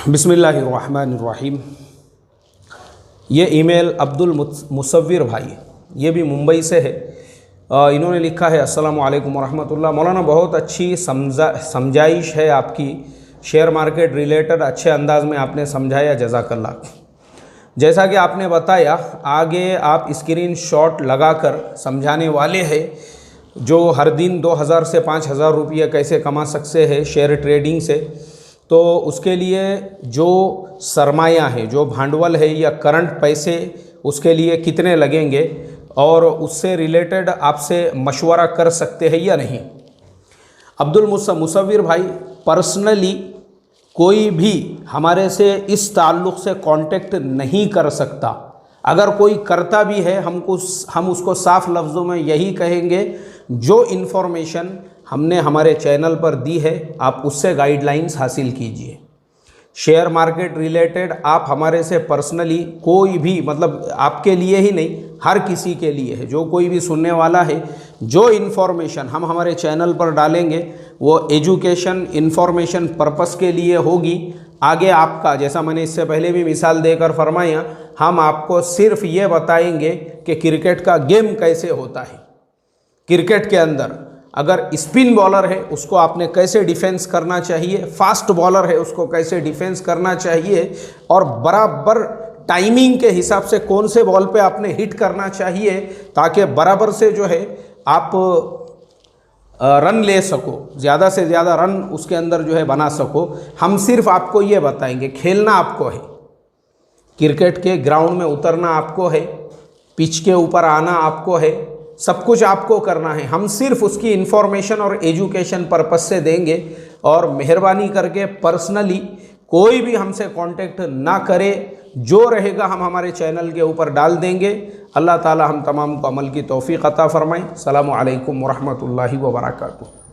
बिस्मिल्लाहिर्रहमानिर्रहीम। ये ईमेल अब्दुल मुसव्विर भाई, ये भी मुंबई से है। इन्होंने लिखा है अस्सलामु अलैकुम वरहमतुल्लाह। मौलाना, बहुत अच्छी समझाइश है आपकी, शेयर मार्केट रिलेटेड अच्छे अंदाज में आपने समझाया, जज़ाकल्लाह। जैसा कि आपने बताया, आगे आप स्क्रीन शॉट लगाकर समझाने वाले हैं जो हर दिन 2000 से 5000 रुपये कैसे कमा सकते हैं शेयर ट्रेडिंग से। तो उसके लिए जो सरमाया है, जो भांडवल है या करंट पैसे, उसके लिए कितने लगेंगे और उससे रिलेटेड आपसे मशवरा कर सकते हैं या नहीं। अब्दुल मुसव्विर भाई, पर्सनली कोई भी हमारे से इस ताल्लुक़ से कांटेक्ट नहीं कर सकता। अगर कोई करता भी है, हम उसको साफ लफ्ज़ों में यही कहेंगे, जो इन्फॉर्मेशन हमने हमारे चैनल पर दी है आप उससे गाइडलाइंस हासिल कीजिए। शेयर मार्केट रिलेटेड आप हमारे से पर्सनली कोई भी, मतलब आपके लिए ही नहीं, हर किसी के लिए है, जो कोई भी सुनने वाला है, जो इन्फॉर्मेशन हम हमारे चैनल पर डालेंगे वो एजुकेशन इन्फॉर्मेशन पर्पस के लिए होगी। आगे आपका, जैसा मैंने इससे पहले भी मिसाल देकर फरमाया, हम आपको सिर्फ ये बताएंगे कि क्रिकेट का गेम कैसे होता है। क्रिकेट के अंदर अगर स्पिन बॉलर है उसको आपने कैसे डिफेंस करना चाहिए, फास्ट बॉलर है उसको कैसे डिफेंस करना चाहिए, और बराबर टाइमिंग के हिसाब से कौन से बॉल पे आपने हिट करना चाहिए ताकि बराबर से जो है आप रन ले सको, ज़्यादा से ज़्यादा रन उसके अंदर जो है बना सको। हम सिर्फ आपको ये बताएंगे, खेलना आपको है, क्रिकेट के ग्राउंड में उतरना आपको है, पिच के ऊपर आना आपको है, सब कुछ आपको करना है। हम सिर्फ उसकी इन्फॉर्मेशन और एजुकेशन पर्पस से देंगे। और मेहरबानी करके पर्सनली कोई भी हमसे कांटेक्ट ना करे, जो रहेगा हम हमारे चैनल के ऊपर डाल देंगे। अल्लाह ताला हम तमाम को अमल की तौफीक अता फरमाए। अस्सलामु अलैकुम वरहमतुल्लाहि व बरकातुहू।